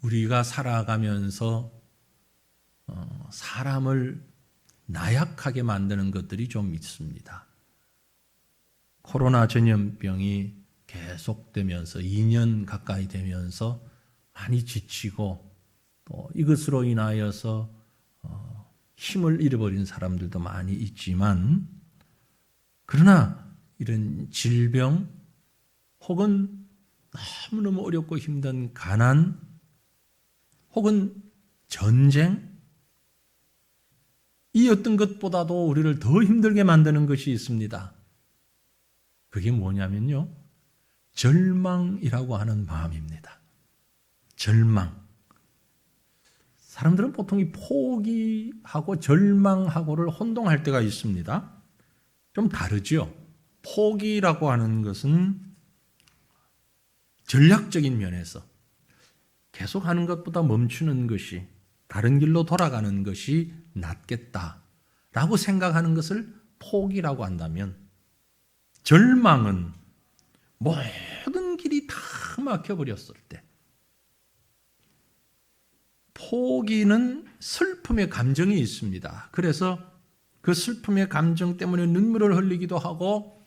우리가 살아가면서 사람을 나약하게 만드는 것들이 좀 있습니다. 코로나 전염병이 계속되면서 2년 가까이 되면서 많이 지치고 또 이것으로 인하여서 힘을 잃어버린 사람들도 많이 있지만, 그러나 이런 질병 혹은 너무너무 어렵고 힘든 가난 혹은 전쟁, 이 어떤 것보다도 우리를 더 힘들게 만드는 것이 있습니다. 그게 뭐냐면요, 절망이라고 하는 마음입니다. 절망. 사람들은 보통 이 포기하고 절망하고를 혼동할 때가 있습니다. 좀 다르죠. 포기라고 하는 것은 전략적인 면에서 계속 하는 것보다 멈추는 것이, 다른 길로 돌아가는 것이 낫겠다라고 생각하는 것을 포기라고 한다면, 절망은 모든 길이 다 막혀버렸을 때, 포기는 슬픔의 감정이 있습니다. 그래서 그 슬픔의 감정 때문에 눈물을 흘리기도 하고,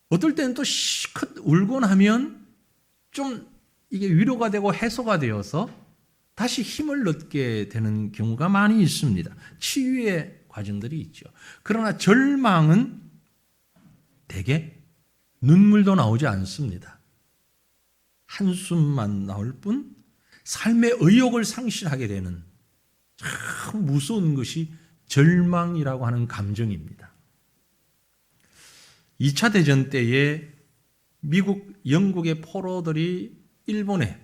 어떨 때는 또 시컷 울고 나면 좀 이게 위로가 되고 해소가 되어서 다시 힘을 얻게 되는 경우가 많이 있습니다. 치유의 과정들이 있죠. 그러나 절망은 대개 눈물도 나오지 않습니다. 한숨만 나올 뿐 삶의 의욕을 상실하게 되는 참 무서운 것이 절망이라고 하는 감정입니다. 2차 대전 때에 미국, 영국의 포로들이 일본에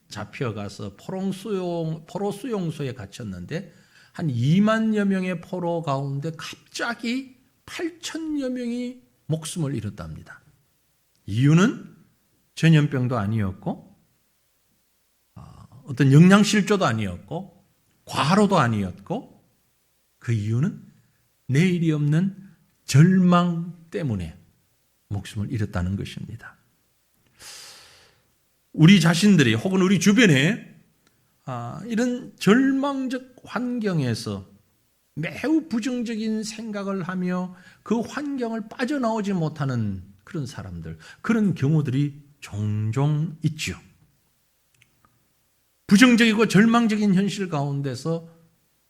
잡혀가서 포로 수용소에 갇혔는데, 한 2만여 명의 포로 가운데 갑자기 8천여 명이 목숨을 잃었답니다. 이유는 전염병도 아니었고, 어떤 영양실조도 아니었고, 과로도 아니었고, 그 이유는 내일이 없는 절망 때문에 목숨을 잃었다는 것입니다. 우리 자신들이 혹은 우리 주변에 이런 절망적 환경에서 매우 부정적인 생각을 하며 그 환경을 빠져나오지 못하는 그런 사람들, 그런 경우들이 종종 있죠. 부정적이고 절망적인 현실 가운데서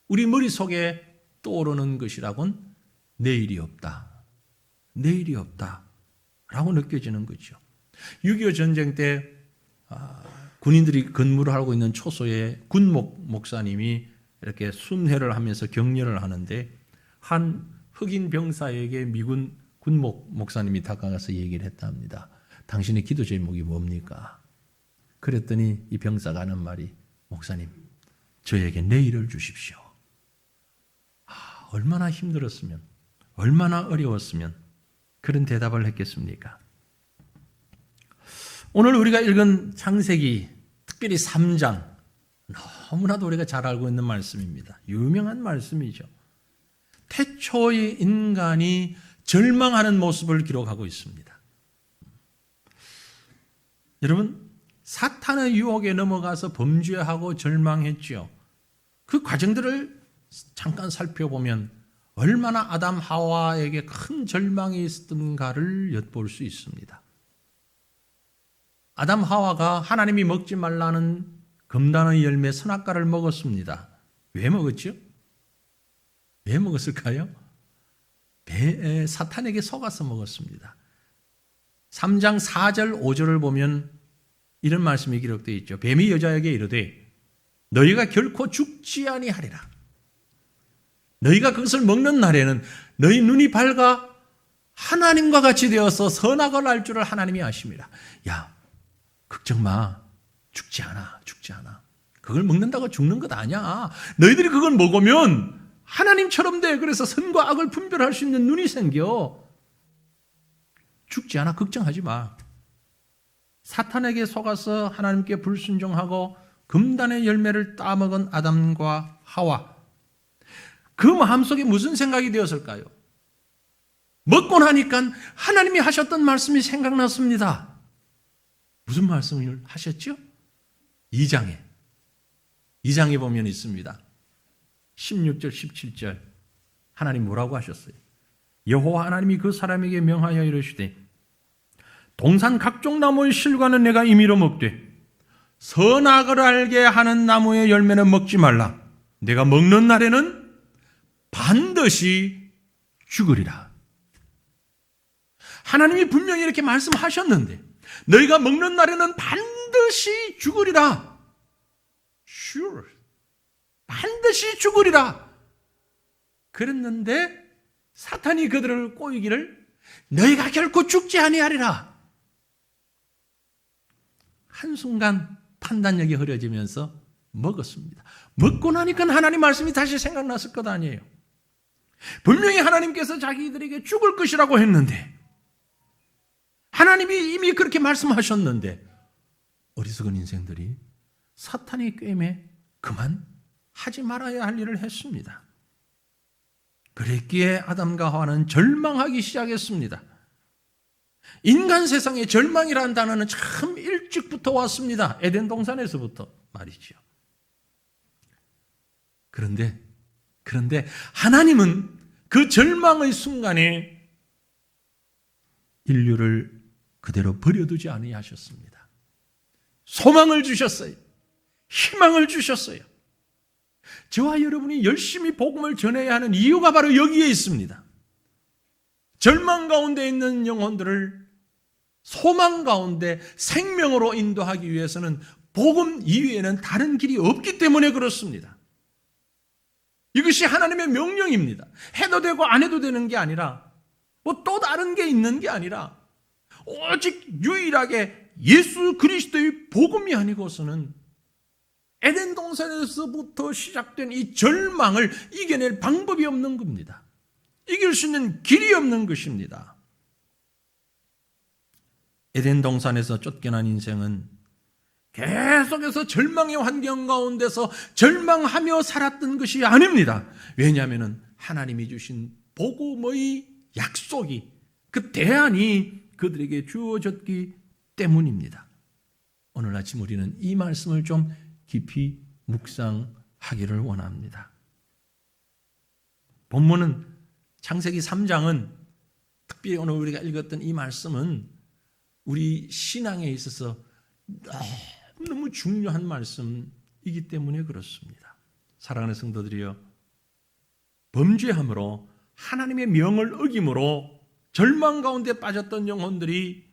우리 머릿속에 떠오르는 것이라곤 내일이 없다. 내일이 없다. 라고 느껴지는 거죠. 6.25 전쟁 때 군인들이 근무를 하고 있는 초소에 군목 목사님이 이렇게 순회를 하면서 격려를 하는데, 한 흑인 병사에게 미군 군목 목사님이 다가가서 얘기를 했답니다. 당신의 기도 제목이 뭡니까? 그랬더니 이 병사가 하는 말이, 목사님, 저에게 내일을 주십시오. 얼마나 힘들었으면, 얼마나 어려웠으면 그런 대답을 했겠습니까? 오늘 우리가 읽은 창세기, 특별히 3장, 너무나도 우리가 잘 알고 있는 말씀입니다. 유명한 말씀이죠. 태초의 인간이 절망하는 모습을 기록하고 있습니다. 여러분, 사탄의 유혹에 넘어가서 범죄하고 절망했죠. 그 과정들을 잠깐 살펴보면 얼마나 아담 하와에게 큰 절망이 있었던가를 엿볼 수 있습니다. 아담 하와가 하나님이 먹지 말라는 금단의 열매 선악과를 먹었습니다. 왜 먹었죠? 왜 먹었을까요? 사탄에게 속아서 먹었습니다. 3장 4절 5절을 보면 이런 말씀이 기록되어 있죠. 뱀이 여자에게 이르되 너희가 결코 죽지 아니하리라. 너희가 그것을 먹는 날에는 너희 눈이 밝아 하나님과 같이 되어서 선악을 알 줄을 하나님이 아심이라. 야, 걱정 마. 죽지 않아. 죽지 않아. 그걸 먹는다고 죽는 것 아니야. 너희들이 그걸 먹으면 하나님처럼 돼. 그래서 선과 악을 분별할 수 있는 눈이 생겨. 죽지 않아. 걱정하지 마. 사탄에게 속아서 하나님께 불순종하고 금단의 열매를 따먹은 아담과 하와. 그 마음속에 무슨 생각이 되었을까요? 먹고 나니까 하나님이 하셨던 말씀이 생각났습니다. 무슨 말씀을 하셨죠? 2장에 보면 있습니다. 16절 17절 하나님 뭐라고 하셨어요? 여호와 하나님이 그 사람에게 명하여 이르시되 동산 각종 나무의 실과는 내가 임의로 먹되 선악을 알게 하는 나무의 열매는 먹지 말라. 내가 먹는 날에는 반드시 죽으리라. 하나님이 분명히 이렇게 말씀하셨는데 너희가 먹는 날에는 반드시 죽으리라. Sure. 반드시 죽으리라. 그랬는데 사탄이 그들을 꼬이기를 너희가 결코 죽지 아니하리라. 한순간 판단력이 흐려지면서 먹었습니다. 먹고 나니까 하나님 말씀이 다시 생각났을 것 아니에요. 분명히 하나님께서 자기들에게 죽을 것이라고 했는데 하나님이 이미 그렇게 말씀하셨는데 어리석은 인생들이 사탄의 꾀임에 그만 하지 말아야 할 일을 했습니다. 그랬기에 아담과 하와는 절망하기 시작했습니다. 인간 세상에 절망이라는 단어는 참 일찍부터 왔습니다. 에덴 동산에서부터 말이죠. 그런데 하나님은 그 절망의 순간에 인류를 그대로 버려두지 아니하셨습니다. 소망을 주셨어요. 희망을 주셨어요. 저와 여러분이 열심히 복음을 전해야 하는 이유가 바로 여기에 있습니다. 절망 가운데 있는 영혼들을 소망 가운데 생명으로 인도하기 위해서는 복음 이외에는 다른 길이 없기 때문에 그렇습니다. 이것이 하나님의 명령입니다. 해도 되고 안 해도 되는 게 아니라 뭐 또 다른 게 있는 게 아니라 오직 유일하게 예수 그리스도의 복음이 아니고서는 에덴 동산에서부터 시작된 이 절망을 이겨낼 방법이 없는 겁니다. 이길 수 있는 길이 없는 것입니다. 에덴 동산에서 쫓겨난 인생은 계속해서 절망의 환경 가운데서 절망하며 살았던 것이 아닙니다. 왜냐하면 하나님이 주신 복음의 약속이 그 대안이 그들에게 주어졌기 때문입니다. 오늘 아침 우리는 이 말씀을 좀 깊이 묵상하기를 원합니다. 본문은 창세기 3장은 특별히 오늘 우리가 읽었던 이 말씀은 우리 신앙에 있어서 너무 중요한 말씀이기 때문에 그렇습니다. 사랑하는 성도들이여, 범죄함으로 하나님의 명을 어김으로 절망 가운데 빠졌던 영혼들이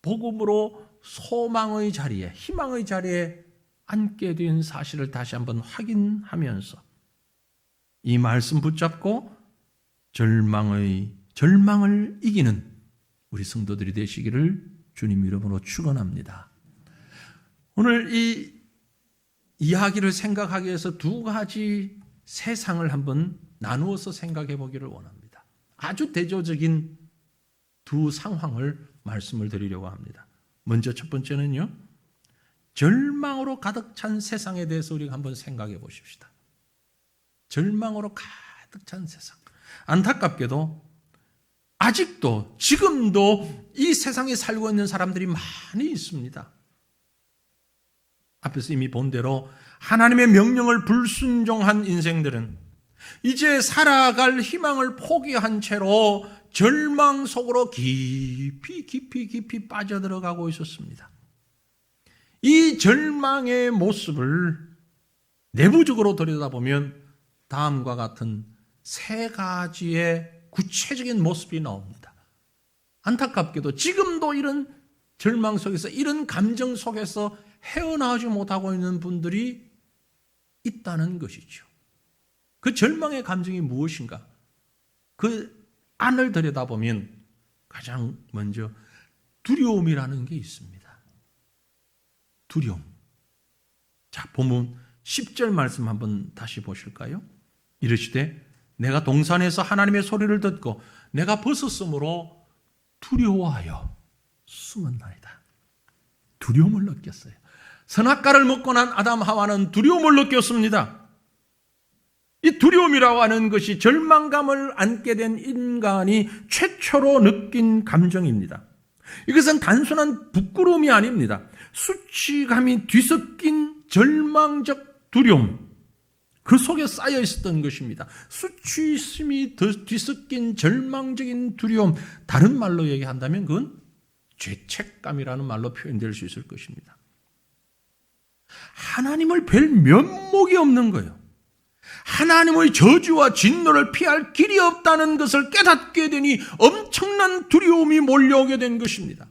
복음으로 소망의 자리에, 희망의 자리에 앉게 된 사실을 다시 한번 확인하면서 이 말씀 붙잡고 절망을 이기는 우리 성도들이 되시기를 주님 이름으로 축원합니다. 오늘 이 이야기를 생각하기 위해서 두 가지 세상을 한번 나누어서 생각해 보기를 원합니다. 아주 대조적인 두 상황을 말씀을 드리려고 합니다. 먼저 첫 번째는요, 절망으로 가득 찬 세상에 대해서 우리가 한번 생각해 보십시다. 절망으로 가득 찬 세상. 안타깝게도 아직도 지금도 이 세상에 살고 있는 사람들이 많이 있습니다. 앞에서 이미 본 대로 하나님의 명령을 불순종한 인생들은 이제 살아갈 희망을 포기한 채로 절망 속으로 깊이 빠져들어가고 있었습니다. 이 절망의 모습을 내부적으로 들여다보면 다음과 같은 세 가지의 구체적인 모습이 나옵니다. 안타깝게도 지금도 이런 절망 속에서, 이런 감정 속에서 헤어나오지 못하고 있는 분들이 있다는 것이죠. 그 절망의 감정이 무엇인가? 그 안을 들여다보면 가장 먼저 두려움이라는 게 있습니다. 두려움. 자, 본문 10절 말씀 한번 다시 보실까요? 이르시되 내가 동산에서 하나님의 소리를 듣고 내가 벗었으므로 두려워하여 숨었나이다. 두려움을 느꼈어요. 선악과를 먹고 난 아담 하와는 두려움을 느꼈습니다. 이 두려움이라고 하는 것이 절망감을 안게 된 인간이 최초로 느낀 감정입니다. 이것은 단순한 부끄러움이 아닙니다. 수치감이 뒤섞인 절망적 두려움, 그 속에 쌓여 있었던 것입니다. 수치심이 뒤섞인 절망적인 두려움, 다른 말로 얘기한다면 그건 죄책감이라는 말로 표현될 수 있을 것입니다. 하나님을 뵐 면목이 없는 거예요. 하나님의 저주와 진노를 피할 길이 없다는 것을 깨닫게 되니 엄청난 두려움이 몰려오게 된 것입니다.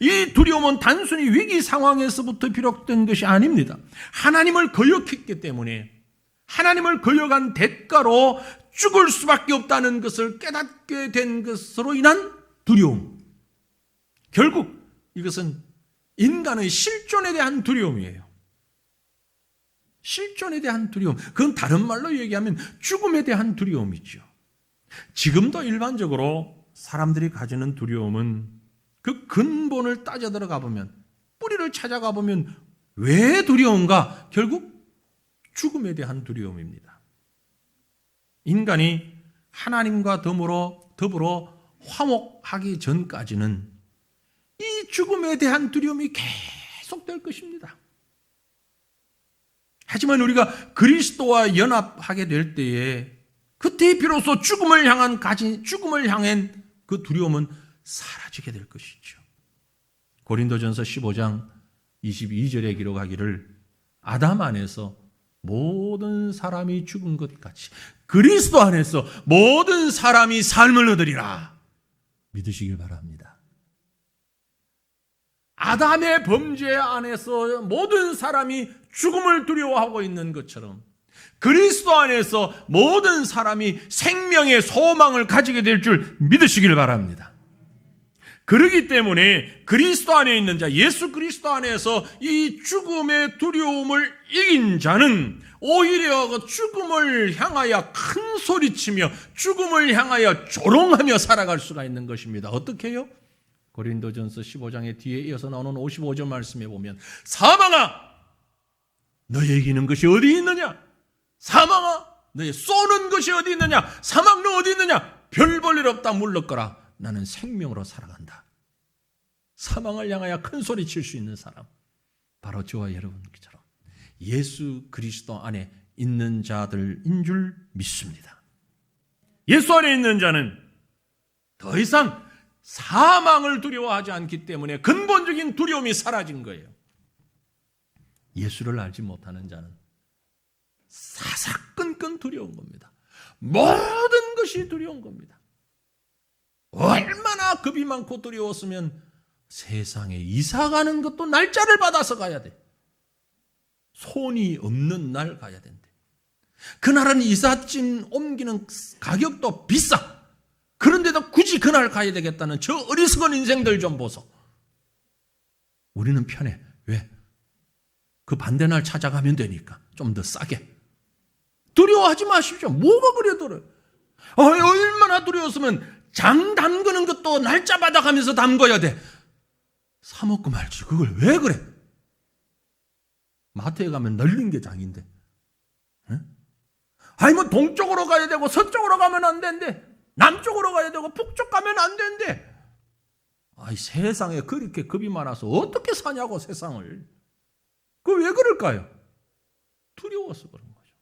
이 두려움은 단순히 위기 상황에서부터 비롯된 것이 아닙니다. 하나님을 거역했기 때문에 하나님을 거역한 대가로 죽을 수밖에 없다는 것을 깨닫게 된 것으로 인한 두려움. 결국 이것은 인간의 실존에 대한 두려움이에요. 실존에 대한 두려움. 그건 다른 말로 얘기하면 죽음에 대한 두려움이죠. 지금도 일반적으로 사람들이 가지는 두려움은 그 근본을 따져 들어가 보면, 뿌리를 찾아가 보면 왜 두려운가? 결국 죽음에 대한 두려움입니다. 인간이 하나님과 더불어 화목하기 전까지는 이 죽음에 대한 두려움이 계속될 것입니다. 하지만 우리가 그리스도와 연합하게 될 때에 그때 비로소 죽음을 향한 그 두려움은 사라지게 될 것이죠. 고린도전서 15장 22절에 기록하기를 아담 안에서 모든 사람이 죽은 것 같이 그리스도 안에서 모든 사람이 삶을 얻으리라 믿으시길 바랍니다. 아담의 범죄 안에서 모든 사람이 죽음을 두려워하고 있는 것처럼 그리스도 안에서 모든 사람이 생명의 소망을 가지게 될 줄 믿으시길 바랍니다. 그렇기 때문에 그리스도 안에 있는 자, 예수 그리스도 안에서 이 죽음의 두려움을 이긴 자는 오히려 그 죽음을 향하여 큰 소리치며 죽음을 향하여 조롱하며 살아갈 수가 있는 것입니다. 어떻게 해요? 고린도전서 15장의 뒤에 이어서 나오는 55절 말씀에 보면 사망아 너의 이기는 것이 어디 있느냐? 사망아 너의 쏘는 것이 어디 있느냐? 사망 너 어디 있느냐? 별 볼 일 없다 물러거라. 나는 생명으로 살아간다. 사망을 향하여 큰 소리 칠 수 있는 사람, 바로 저와 여러분처럼 예수 그리스도 안에 있는 자들인 줄 믿습니다. 예수 안에 있는 자는 더 이상 사망을 두려워하지 않기 때문에 근본적인 두려움이 사라진 거예요. 예수를 알지 못하는 자는 사사건건 두려운 겁니다. 모든 것이 두려운 겁니다. 얼마나 겁이 많고 두려웠으면 세상에 이사가는 것도 날짜를 받아서 가야 돼. 손이 없는 날 가야 된대. 그날은 이삿짐 옮기는 가격도 비싸. 그런데도 굳이 그날 가야 되겠다는 저 어리석은 인생들 좀 보소. 우리는 편해. 왜? 그 반대 날 찾아가면 되니까 좀 더 싸게. 두려워하지 마십시오. 뭐가 그래 두려워? 얼마나 두려웠으면 장 담그는 것도 날짜 받아가면서 담궈야 돼. 사 먹고 말지. 그걸 왜 그래? 마트에 가면 널린 게 장인데. 응? 아니 뭐 동쪽으로 가야 되고 서쪽으로 가면 안 된대. 남쪽으로 가야 되고 북쪽 가면 안 된대. 아이 세상에 그렇게 겁이 많아서 어떻게 사냐고 세상을. 그 왜 그럴까요? 두려워서 그런 거죠.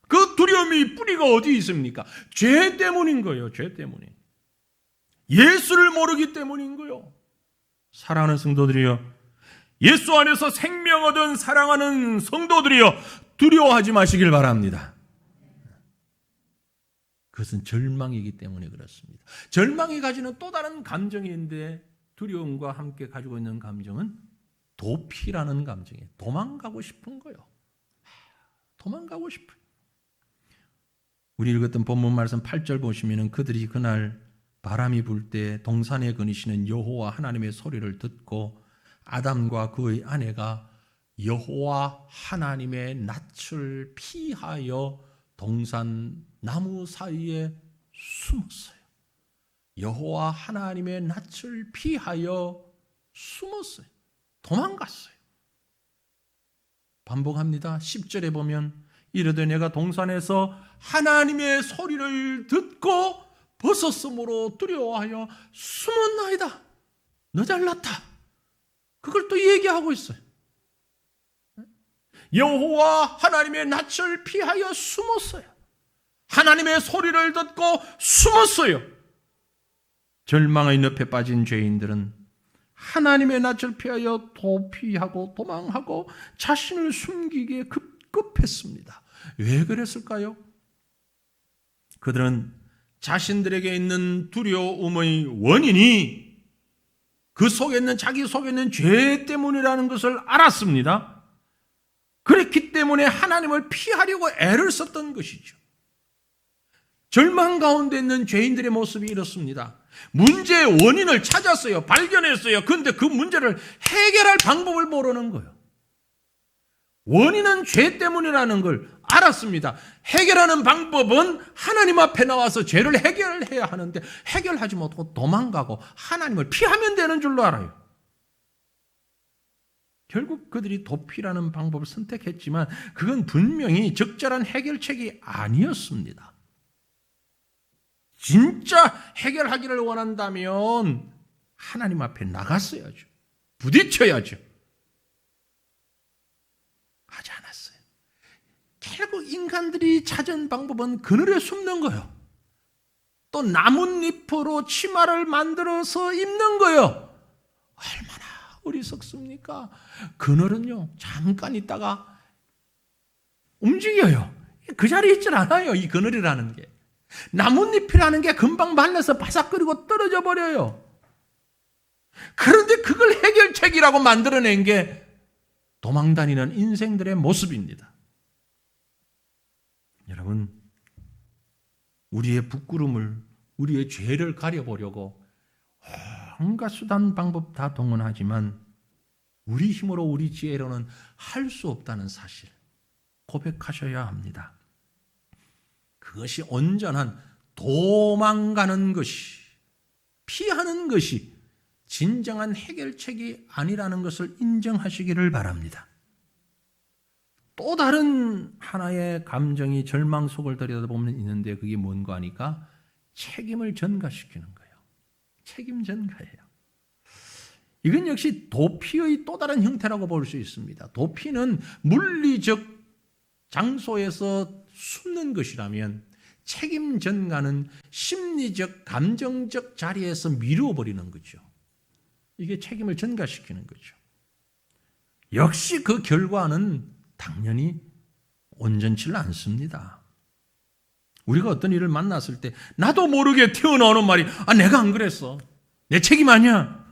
그 두려움이 뿌리가 어디 있습니까? 죄 때문인 거예요. 죄 때문에. 예수를 모르기 때문인 거예요. 사랑하는 성도들이여, 예수 안에서 생명 얻은 사랑하는 성도들이여, 두려워하지 마시길 바랍니다. 그것은 절망이기 때문에 그렇습니다. 절망이 가지는 또 다른 감정이 있는데 두려움과 함께 가지고 있는 감정은 도피라는 감정이에요. 도망가고 싶은 거예요. 도망가고 싶어요. 우리 읽었던 본문 말씀 8절 보시면 그들이 그날 바람이 불 때 동산에 거니시는 여호와 하나님의 소리를 듣고 아담과 그의 아내가 여호와 하나님의 낯을 피하여 동산 나무 사이에 숨었어요. 여호와 하나님의 낯을 피하여 숨었어요. 도망갔어요. 반복합니다. 10절에 보면 이르되 내가 동산에서 하나님의 소리를 듣고 벗었으므로 두려워하여 숨었나이다. 너 잘났다. 그걸 또 얘기하고 있어요. 여호와 하나님의 낯을 피하여 숨었어요. 하나님의 소리를 듣고 숨었어요. 절망의 늪에 빠진 죄인들은 하나님의 낯을 피하여 도피하고 도망하고 자신을 숨기기에 급급했습니다. 왜 그랬을까요? 그들은 자신들에게 있는 두려움의 원인이 그 속에 있는 자기 속에 있는 죄 때문이라는 것을 알았습니다. 그랬기 때문에 하나님을 피하려고 애를 썼던 것이죠. 절망 가운데 있는 죄인들의 모습이 이렇습니다. 문제의 원인을 찾았어요. 발견했어요. 그런데 그 문제를 해결할 방법을 모르는 거예요. 원인은 죄 때문이라는 걸 알았습니다. 해결하는 방법은 하나님 앞에 나와서 죄를 해결해야 하는데 해결하지 못하고 도망가고 하나님을 피하면 되는 줄로 알아요. 결국 그들이 도피라는 방법을 선택했지만 그건 분명히 적절한 해결책이 아니었습니다. 진짜 해결하기를 원한다면 하나님 앞에 나갔어야죠. 부딪혀야죠. 하지 않았어요. 결국 인간들이 찾은 방법은 그늘에 숨는 거예요. 또 나뭇잎으로 치마를 만들어서 입는 거예요. 얼마나 어리석습니까? 그늘은요, 잠깐 있다가 움직여요. 그 자리에 있질 않아요, 이 그늘이라는 게. 나뭇잎이라는 게 금방 말라서 바삭거리고 떨어져 버려요. 그런데 그걸 해결책이라고 만들어낸 게 도망다니는 인생들의 모습입니다. 여러분, 우리의 부끄러움을, 우리의 죄를 가려보려고 온갖 수단 방법 다 동원하지만 우리 힘으로 우리 지혜로는 할 수 없다는 사실 고백하셔야 합니다. 그것이 온전한 도망가는 것이, 피하는 것이 진정한 해결책이 아니라는 것을 인정하시기를 바랍니다. 또 다른 하나의 감정이 절망 속을 들여다보면 있는데 그게 뭔가 하니까 책임을 전가시키는 거예요. 책임 전가예요. 이건 역시 도피의 또 다른 형태라고 볼 수 있습니다. 도피는 물리적 장소에서 숨는 것이라면 책임 전가는 심리적, 감정적 자리에서 미루어 버리는 거죠. 이게 책임을 전가시키는 거죠. 역시 그 결과는 당연히 온전치 않습니다. 우리가 어떤 일을 만났을 때 나도 모르게 튀어나오는 말이 내가 안 그랬어. 내 책임 아니야.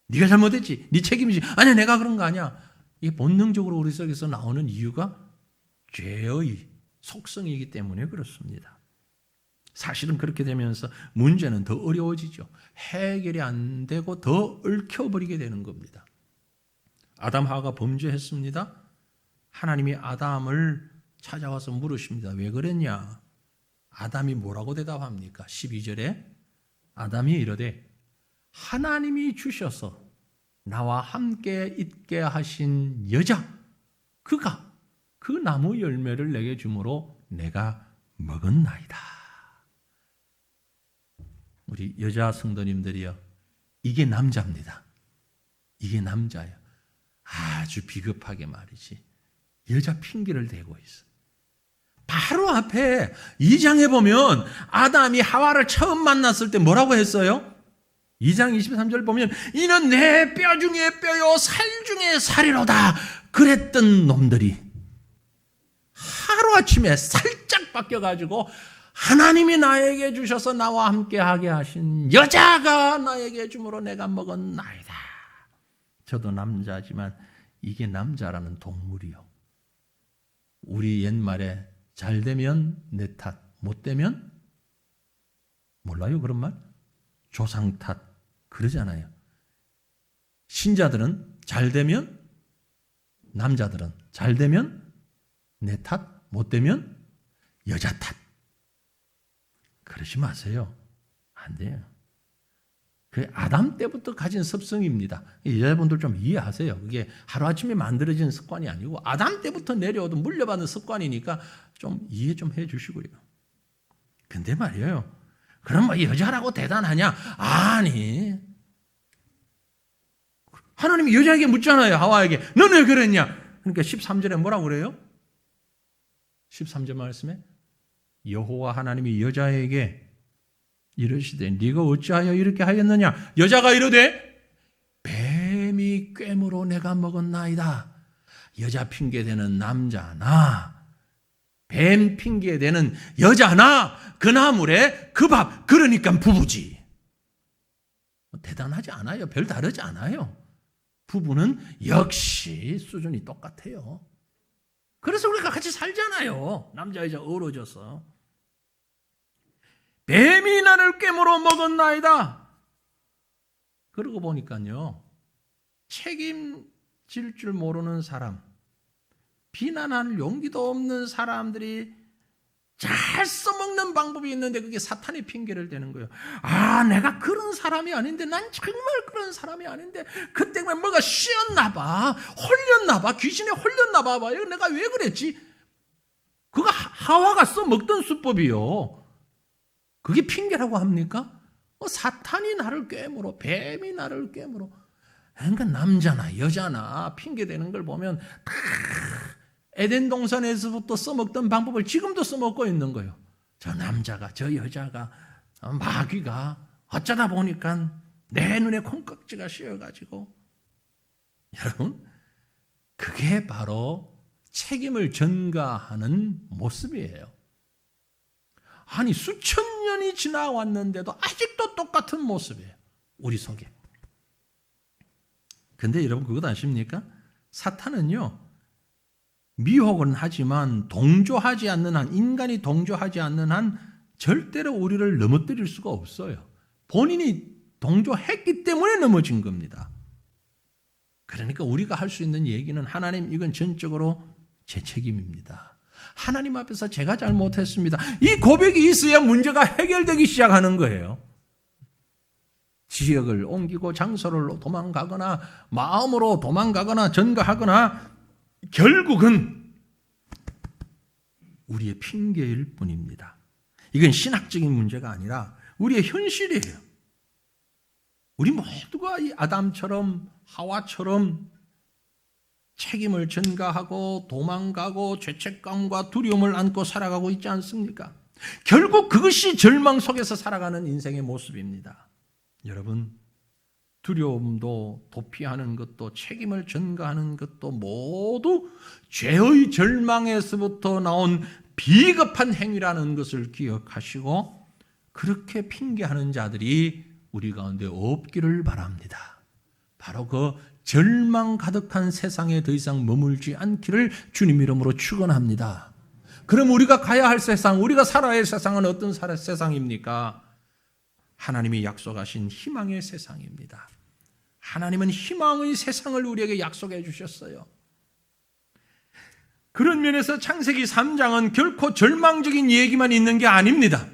네가 잘못했지. 네 책임이지. 아니야, 내가 그런 거 아니야. 이게 본능적으로 우리 속에서 나오는 이유가 죄의 속성이기 때문에 그렇습니다. 사실은 그렇게 되면서 문제는 더 어려워지죠. 해결이 안 되고 더 얽혀버리게 되는 겁니다. 아담 하와가 범죄했습니다. 하나님이 아담을 찾아와서 물으십니다. 왜 그랬냐? 아담이 뭐라고 대답합니까? 12절에 아담이 이르되 하나님이 주셔서 나와 함께 있게 하신 여자, 그가 그 나무 열매를 내게 주므로 내가 먹었나이다. 우리 여자 성도님들이요, 이게 남자입니다. 이게 남자예요. 아주 비겁하게 말이지 여자 핑계를 대고 있어. 바로 앞에 2장에 보면 아담이 하와를 처음 만났을 때 뭐라고 했어요? 2장 23절 보면 이는 내 뼈 중에 뼈요 살 중에 살이로다 그랬던 놈들이 하루아침에 살짝 바뀌어가지고 하나님이 나에게 주셔서 나와 함께하게 하신 여자가 나에게 주므로 내가 먹었나이다. 저도 남자지만 이게 남자라는 동물이요. 우리 옛말에 잘 되면 내 탓, 못 되면 몰라요 그런 말? 조상 탓 그러잖아요. 신자들은 잘 되면, 남자들은 잘 되면 내 탓, 못 되면 여자 탓. 그러지 마세요. 안 돼요. 그 아담 때부터 가진 습성입니다. 여자분들 좀 이해하세요. 그게 하루아침에 만들어진 습관이 아니고 아담 때부터 내려오던 물려받은 습관이니까 좀 이해 좀 해 주시고요. 근데 말이에요. 그럼 뭐 여자라고 대단하냐? 아니. 하나님이 여자에게 묻잖아요. 하와에게. 너는 왜 그랬냐? 그러니까 13절에 뭐라고 그래요? 13절 말씀에 여호와 하나님이 여자에게 이르시되 네가 어찌하여 이렇게 하였느냐? 여자가 이르되 뱀이 꿰므로 내가 먹었나이다. 여자 핑계대는 남자나 뱀 핑계대는 여자나 그 나물에 그 밥, 그러니까 부부지. 대단하지 않아요. 별 다르지 않아요. 부부는 역시 수준이 똑같아요. 그래서 우리가 같이 살잖아요. 남자 여자 어우러져서. 뱀이 나를 꿰물어 먹었나이다. 그러고 보니까요, 책임질 줄 모르는 사람, 비난할 용기도 없는 사람들이 잘 써먹는 방법이 있는데 그게 사탄의 핑계를 대는 거예요. 아, 내가 그런 사람이 아닌데, 난 정말 그런 사람이 아닌데 그 때문에 뭐가 씌었나 봐, 홀렸나 봐, 귀신에 홀렸나 봐, 내가 왜 그랬지? 그거 하와가 써먹던 수법이요. 그게 핑계라고 합니까? 사탄이 나를 꿰물어, 뱀이 나를 꿰물어. 그러니까 남자나 여자나 핑계대는 걸 보면 다 에덴 동산에서부터 써먹던 방법을 지금도 써먹고 있는 거예요. 저 남자가, 저 여자가, 마귀가 어쩌다 보니까 내 눈에 콩깍지가 씌어가지고. 여러분, 그게 바로 책임을 전가하는 모습이에요. 아니, 수천 년이 지나왔는데도 아직도 똑같은 모습이에요. 우리 속에. 근데 여러분, 그것 아십니까? 사탄은요, 미혹은 하지만 동조하지 않는 한, 인간이 동조하지 않는 한 절대로 우리를 넘어뜨릴 수가 없어요. 본인이 동조했기 때문에 넘어진 겁니다. 그러니까 우리가 할 수 있는 얘기는, 하나님, 이건 전적으로 제 책임입니다. 하나님 앞에서 제가 잘못했습니다. 이 고백이 있어야 문제가 해결되기 시작하는 거예요. 지역을 옮기고 장소를 도망가거나 마음으로 도망가거나 전가하거나 결국은 우리의 핑계일 뿐입니다. 이건 신학적인 문제가 아니라 우리의 현실이에요. 우리 모두가 이 아담처럼 하와처럼 책임을 전가하고 도망가고 죄책감과 두려움을 안고 살아가고 있지 않습니까? 결국 그것이 절망 속에서 살아가는 인생의 모습입니다. 여러분, 두려움도 도피하는 것도 책임을 전가하는 것도 모두 죄의 절망에서부터 나온 비겁한 행위라는 것을 기억하시고 그렇게 핑계하는 자들이 우리 가운데 없기를 바랍니다. 바로 그 절망 가득한 세상에 더 이상 머물지 않기를 주님 이름으로 축원합니다. 그럼 우리가 가야 할 세상, 우리가 살아야 할 세상은 어떤 세상입니까? 하나님이 약속하신 희망의 세상입니다. 하나님은 희망의 세상을 우리에게 약속해 주셨어요. 그런 면에서 창세기 3장은 결코 절망적인 얘기만 있는 게 아닙니다.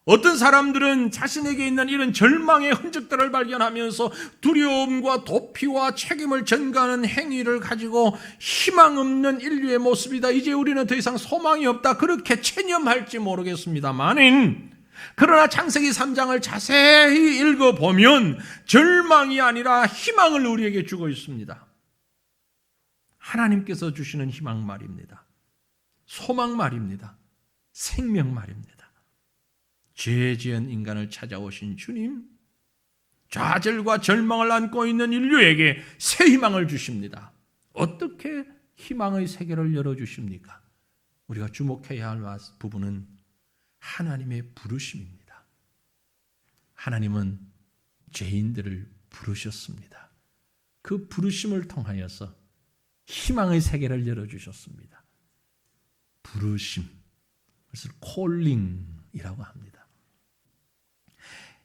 어떤 사람들은 자신에게 있는 이런 절망의 흔적들을 발견하면서 두려움과 도피와 책임을 전가하는 행위를 가지고 희망 없는 인류의 모습이다, 이제 우리는 더 이상 소망이 없다, 그렇게 체념할지 모르겠습니다만, 그러나 창세기 3장을 자세히 읽어보면 절망이 아니라 희망을 우리에게 주고 있습니다. 하나님께서 주시는 희망 말입니다. 소망 말입니다. 생명 말입니다. 죄 지은 인간을 찾아오신 주님, 좌절과 절망을 안고 있는 인류에게 새 희망을 주십니다. 어떻게 희망의 세계를 열어주십니까? 우리가 주목해야 할 부분은 하나님의 부르심입니다. 하나님은 죄인들을 부르셨습니다. 그 부르심을 통하여서 희망의 세계를 열어주셨습니다. 부르심, 그것을 콜링이라고 합니다.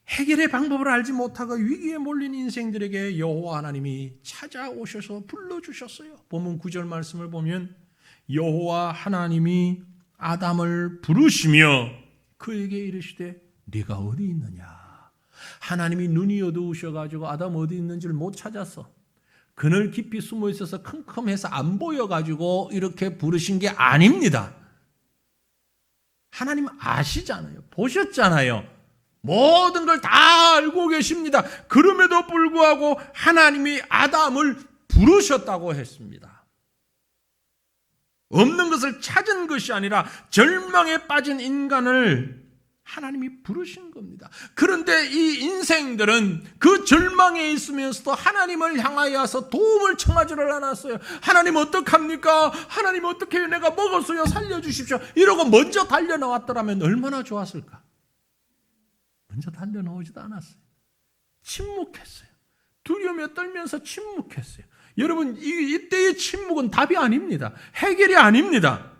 해결의 방법을 알지 못하고 위기에 몰린 인생들에게 여호와 하나님이 찾아오셔서 불러주셨어요. 본문 9절 말씀을 보면 여호와 하나님이 아담을 부르시며 그에게 이르시되 네가 어디 있느냐. 하나님이 눈이 어두우셔가지고 아담 어디 있는지를 못 찾았어. 그늘 깊이 숨어 있어서 컴컴해서 안 보여가지고 이렇게 부르신 게 아닙니다. 하나님 아시잖아요. 보셨잖아요. 모든 걸 다 알고 계십니다. 그럼에도 불구하고 하나님이 아담을 부르셨다고 했습니다. 없는 것을 찾은 것이 아니라 절망에 빠진 인간을 하나님이 부르신 겁니다. 그런데 이 인생들은 그 절망에 있으면서도 하나님을 향하여서 도움을 청하지를 않았어요. 하나님 어떡합니까? 하나님 어떻게 해요? 내가 먹었어요. 살려주십시오. 이러고 먼저 달려나왔더라면 얼마나 좋았을까? 먼저 달려나오지도 않았어요. 침묵했어요. 두려움에 떨면서 침묵했어요. 여러분, 이때의 침묵은 답이 아닙니다. 해결이 아닙니다.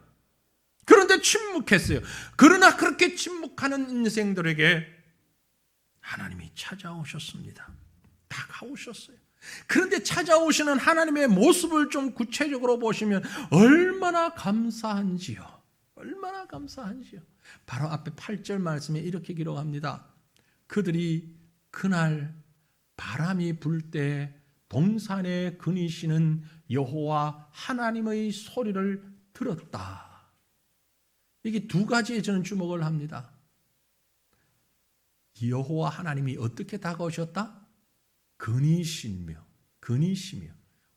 그런데 침묵했어요. 그러나 그렇게 침묵하는 인생들에게 하나님이 찾아오셨습니다. 다가오셨어요. 그런데 찾아오시는 하나님의 모습을 좀 구체적으로 보시면 얼마나 감사한지요. 얼마나 감사한지요. 바로 앞에 8절 말씀에 이렇게 기록합니다. 그들이 그날 바람이 불 때 동산에 거니시는 여호와 하나님의 소리를 들었다. 이게 두 가지에 저는 주목을 합니다. 여호와 하나님이 어떻게 다가오셨다? 거니시며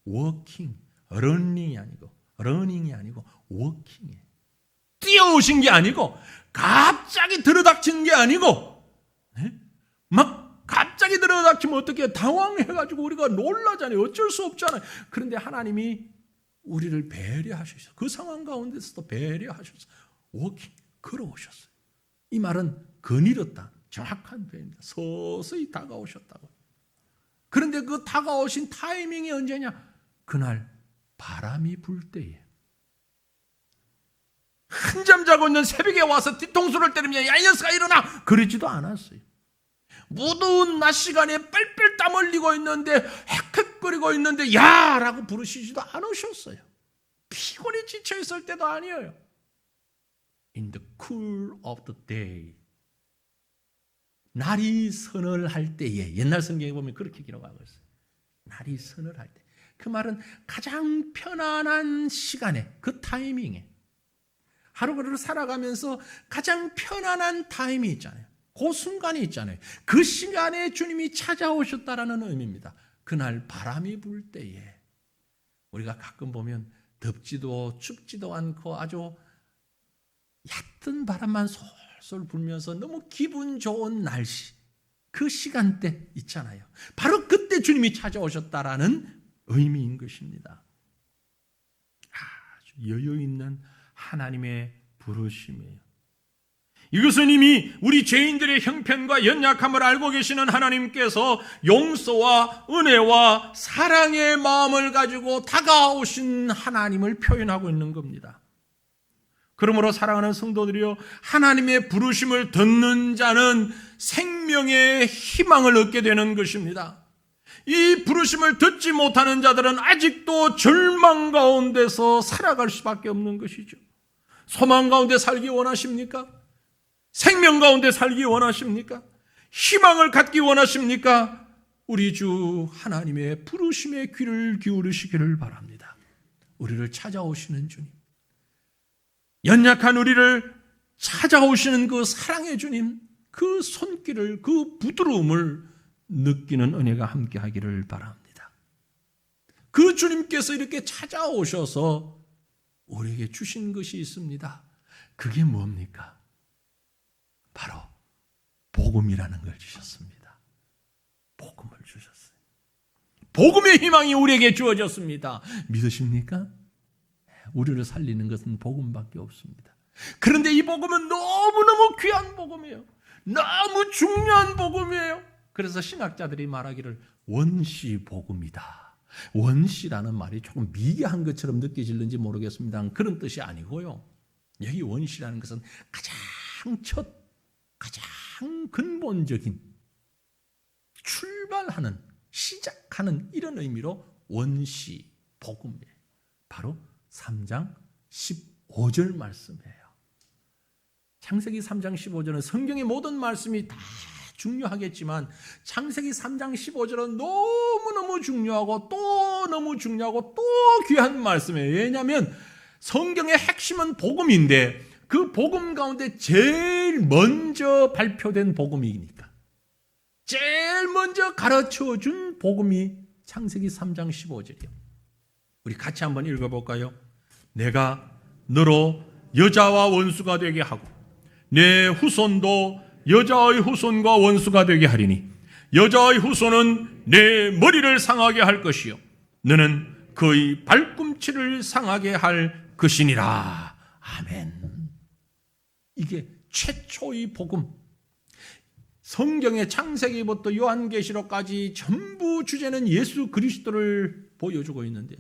워킹, 러닝이 아니고 워킹이에요. 뛰어오신 게 아니고 갑자기 들어닥친 게 아니고 막 갑자기 들어닥치면 어떻게 당황해가지고 우리가 놀라잖아요. 어쩔 수 없잖아요. 그런데 하나님이 우리를 배려하셔서 그 상황 가운데서도 배려하셔서 워킹, 걸어오셨어요. 이 말은 거닐었다. 정확한 표현입니다. 서서히 다가오셨다고. 그런데 그 다가오신 타이밍이 언제냐? 그날 바람이 불 때에. 한잠 자고 있는 새벽에 와서 뒤통수를 때리며 야, 이 녀석아 일어나! 그러지도 않았어요. 무더운 낮 시간에 뻘뻘 땀 흘리고 있는데 헥헥거리고 있는데 야! 라고 부르시지도 않으셨어요. 피곤해 지쳐 있을 때도 아니에요. In the cool of the day. 날이 서늘할 때에. 옛날 성경에 보면 그렇게 기록하고 있어요. 날이 서늘할 때. 그 말은 가장 편안한 시간에, 그 타이밍에. 하루하루 살아가면서 가장 편안한 타임이 있잖아요. 그 순간이 있잖아요. 그 시간에 주님이 찾아오셨다라는 의미입니다. 그날 바람이 불 때에. 우리가 가끔 보면 덥지도 춥지도 않고 아주 얕은 바람만 솔솔 불면서 너무 기분 좋은 날씨, 그 시간대 있잖아요. 바로 그때 주님이 찾아오셨다라는 의미인 것입니다. 아주 여유 있는 하나님의 부르심이에요. 이것은 이미 우리 죄인들의 형편과 연약함을 알고 계시는 하나님께서 용서와 은혜와 사랑의 마음을 가지고 다가오신 하나님을 표현하고 있는 겁니다. 그러므로 사랑하는 성도들이여, 하나님의 부르심을 듣는 자는 생명의 희망을 얻게 되는 것입니다. 이 부르심을 듣지 못하는 자들은 아직도 절망 가운데서 살아갈 수밖에 없는 것이죠. 소망 가운데 살기 원하십니까? 생명 가운데 살기 원하십니까? 희망을 갖기 원하십니까? 우리 주 하나님의 부르심에 귀를 기울이시기를 바랍니다. 우리를 찾아오시는 주님, 연약한 우리를 찾아오시는 그 사랑의 주님, 그 손길을, 그 부드러움을 느끼는 은혜가 함께하기를 바랍니다. 그 주님께서 이렇게 찾아오셔서 우리에게 주신 것이 있습니다. 그게 뭡니까? 바로 복음이라는 걸 주셨습니다. 복음을 주셨어요. 복음의 희망이 우리에게 주어졌습니다. 믿으십니까? 우리를 살리는 것은 복음밖에 없습니다. 그런데 이 복음은 너무너무 귀한 복음이에요. 너무 중요한 복음이에요. 그래서 신학자들이 말하기를 원시 복음이다. 원시라는 말이 조금 미개한 것처럼 느껴질는지 모르겠습니다. 그런 뜻이 아니고요. 여기 원시라는 것은 가장 근본적인 출발하는, 시작하는 이런 의미로 원시 복음이에요. 바로 3장 15절 말씀이에요. 창세기 3장 15절은 성경의 모든 말씀이 다 중요하겠지만 창세기 3장 15절은 너무너무 중요하고 또 너무 중요하고 또 귀한 말씀이에요. 왜냐하면 성경의 핵심은 복음인데 그 복음 가운데 제일 제일 먼저 발표된 복음이니까 제일 먼저 가르쳐준 복음이 창세기 3장 15절이에요. 우리 같이 한번 읽어볼까요? 내가 너로 여자와 원수가 되게 하고 내 후손도 여자의 후손과 원수가 되게 하리니 여자의 후손은 내 머리를 상하게 할 것이요 너는 그의 발꿈치를 상하게 할 것이니라. 아멘. 이게 최초의 복음. 성경의 창세기부터 요한계시록까지 전부 주제는 예수 그리스도를 보여주고 있는데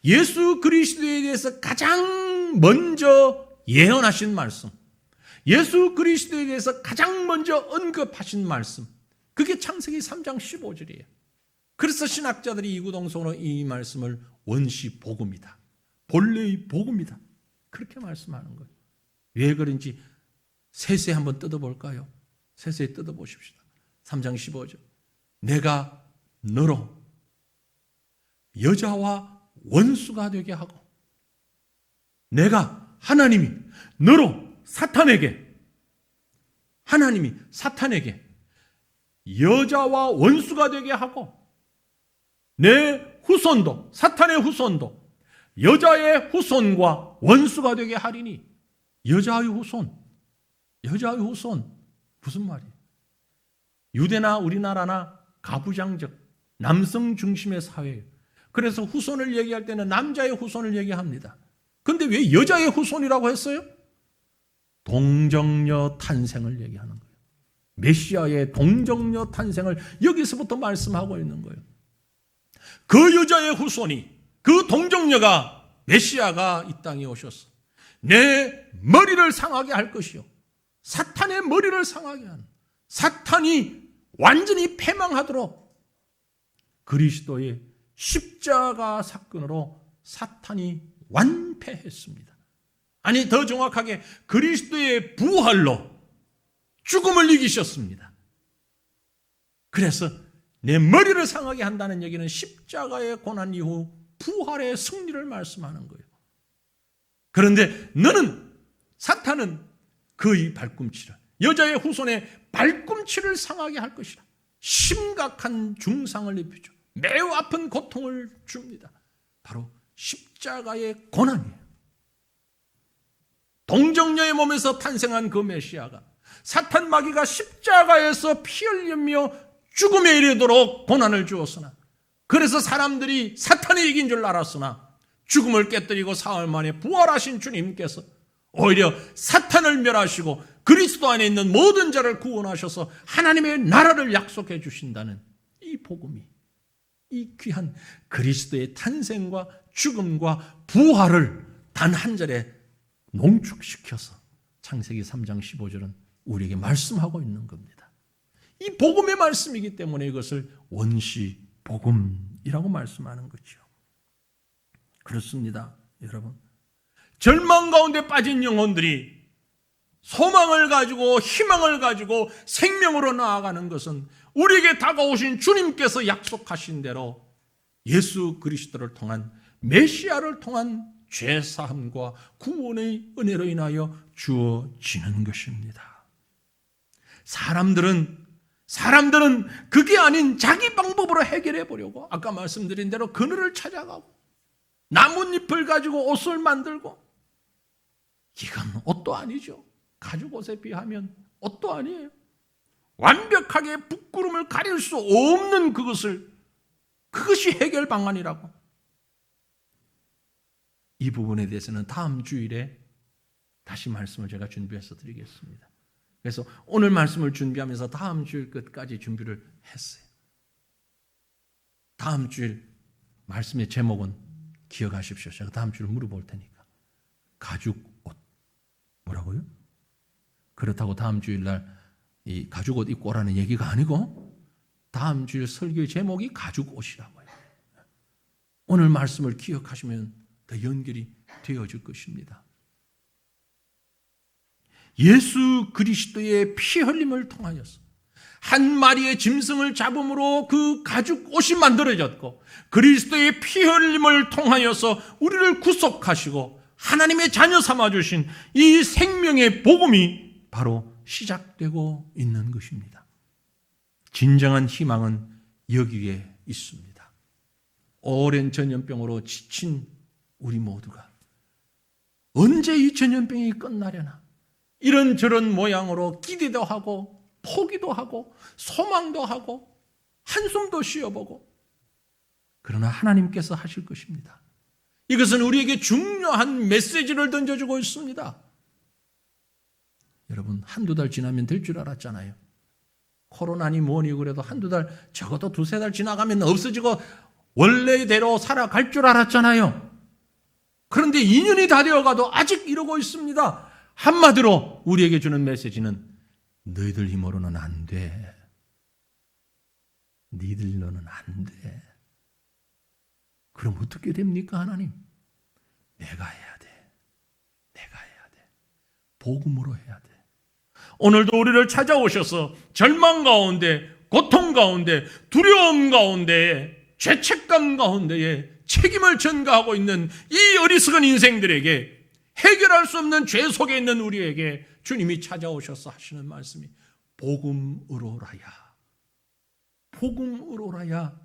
예수 그리스도에 대해서 가장 먼저 예언하신 말씀, 예수 그리스도에 대해서 가장 먼저 언급하신 말씀, 그게 창세기 3장 15절이에요. 그래서 신학자들이 이구동성으로 이 말씀을 원시 복음이다, 본래의 복음이다, 그렇게 말씀하는 거예요. 왜 그런지 세세 한번 뜯어볼까요? 세세 뜯어보십시다. 3장 15절. 내가 너로 여자와 원수가 되게 하고 내가 하나님이 너로 하나님이 사탄에게 여자와 원수가 되게 하고 내 후손도 사탄의 후손도 여자의 후손과 원수가 되게 하리니. 여자의 후손 무슨 말이에요? 유대나 우리나라나 가부장적 남성 중심의 사회예요. 그래서 후손을 얘기할 때는 남자의 후손을 얘기합니다. 그런데 왜 여자의 후손이라고 했어요? 동정녀 탄생을 얘기하는 거예요. 메시아의 동정녀 탄생을 여기서부터 말씀하고 있는 거예요. 그 여자의 후손이, 그 동정녀가, 메시아가 이 땅에 오셔서 내 머리를 상하게 할 것이요 사탄의 머리를 상하게 하는, 사탄이 완전히 패망하도록 그리스도의 십자가 사건으로 사탄이 완패했습니다. 아니, 더 정확하게 그리스도의 부활로 죽음을 이기셨습니다. 그래서 내 머리를 상하게 한다는 얘기는 십자가의 고난 이후 부활의 승리를 말씀하는 거예요. 그런데 사탄은 그의 발꿈치를, 여자의 후손의 발꿈치를 상하게 할 것이라. 심각한 중상을 입히죠. 매우 아픈 고통을 줍니다. 바로 십자가의 고난이에요. 동정녀의 몸에서 탄생한 그 메시아가 사탄 마귀가 십자가에서 피 흘리며 죽음에 이르도록 고난을 주었으나, 그래서 사람들이 사탄이 이긴 줄 알았으나 죽음을 깨뜨리고 사흘 만에 부활하신 주님께서 오히려 사탄을 멸하시고 그리스도 안에 있는 모든 자를 구원하셔서 하나님의 나라를 약속해 주신다는 이 복음이, 이 귀한 그리스도의 탄생과 죽음과 부활을 단 한 절에 농축시켜서 창세기 3장 15절은 우리에게 말씀하고 있는 겁니다. 이 복음의 말씀이기 때문에 이것을 원시 복음이라고 말씀하는 거죠. 그렇습니다, 여러분. 절망 가운데 빠진 영혼들이 소망을 가지고 희망을 가지고 생명으로 나아가는 것은 우리에게 다가오신 주님께서 약속하신 대로 예수 그리스도를 통한, 메시아를 통한 죄사함과 구원의 은혜로 인하여 주어지는 것입니다. 사람들은 그게 아닌 자기 방법으로 해결해 보려고 아까 말씀드린 대로 그늘을 찾아가고 나뭇잎을 가지고 옷을 만들고, 이건 옷도 아니죠. 가죽 옷에 비하면 옷도 아니에요. 완벽하게 부끄럼을 가릴 수 없는 그것이 해결 방안이라고. 이 부분에 대해서는 다음 주일에 다시 말씀을 제가 준비해서 드리겠습니다. 그래서 오늘 말씀을 준비하면서 다음 주일 끝까지 준비를 했어요. 다음 주일 말씀의 제목은 기억하십시오. 제가 다음 주일 물어볼 테니까. 가죽 옷. 뭐라고요? 그렇다고 다음 주일날 이 가죽 옷 입고 오라는 얘기가 아니고, 다음 주일 설교의 제목이 가죽 옷이라고요. 오늘 말씀을 기억하시면 더 연결이 되어질 것입니다. 예수 그리스도의 피 흘림을 통하여서 한 마리의 짐승을 잡음으로 그 가죽 옷이 만들어졌고, 그리스도의 피 흘림을 통하여서 우리를 구속하시고 하나님의 자녀 삼아주신 이 생명의 복음이 바로 시작되고 있는 것입니다. 진정한 희망은 여기에 있습니다. 오랜 전염병으로 지친 우리 모두가 언제 이 전염병이 끝나려나 이런저런 모양으로 기대도 하고 포기도 하고 소망도 하고 한숨도 쉬어보고, 그러나 하나님께서 하실 것입니다. 이것은 우리에게 중요한 메시지를 던져주고 있습니다. 여러분, 한두 달 지나면 될 줄 알았잖아요. 코로나니 뭐니 그래도 한두 달, 적어도 두세 달 지나가면 없어지고 원래대로 살아갈 줄 알았잖아요. 그런데 2년이 다 되어가도 아직 이러고 있습니다. 한마디로 우리에게 주는 메시지는 너희들 힘으로는 안 돼. 니들로는 안 돼. 그럼 어떻게 됩니까, 하나님? 내가 해야 돼. 내가 해야 돼. 복음으로 해야 돼. 오늘도 우리를 찾아오셔서 절망 가운데, 고통 가운데, 두려움 가운데, 죄책감 가운데에 책임을 전가하고 있는 이 어리석은 인생들에게, 해결할 수 없는 죄 속에 있는 우리에게 주님이 찾아오셔서 하시는 말씀이 복음으로라야. 복음으로라야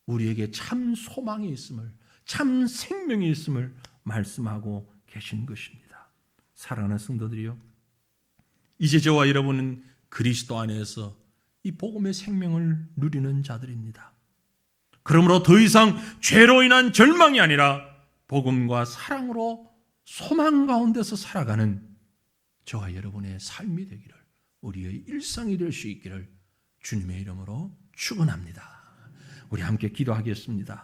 우리에게 참 소망이 있음을, 참 생명이 있음을 말씀하고 계신 것입니다. 사랑하는 성도들이요, 이제 저와 여러분은 그리스도 안에서 이 복음의 생명을 누리는 자들입니다. 그러므로 더 이상 죄로 인한 절망이 아니라 복음과 사랑으로 소망 가운데서 살아가는 저와 여러분의 삶이 되기를, 우리의 일상이 될 수 있기를 주님의 이름으로 축원합니다. 우리 함께 기도하겠습니다.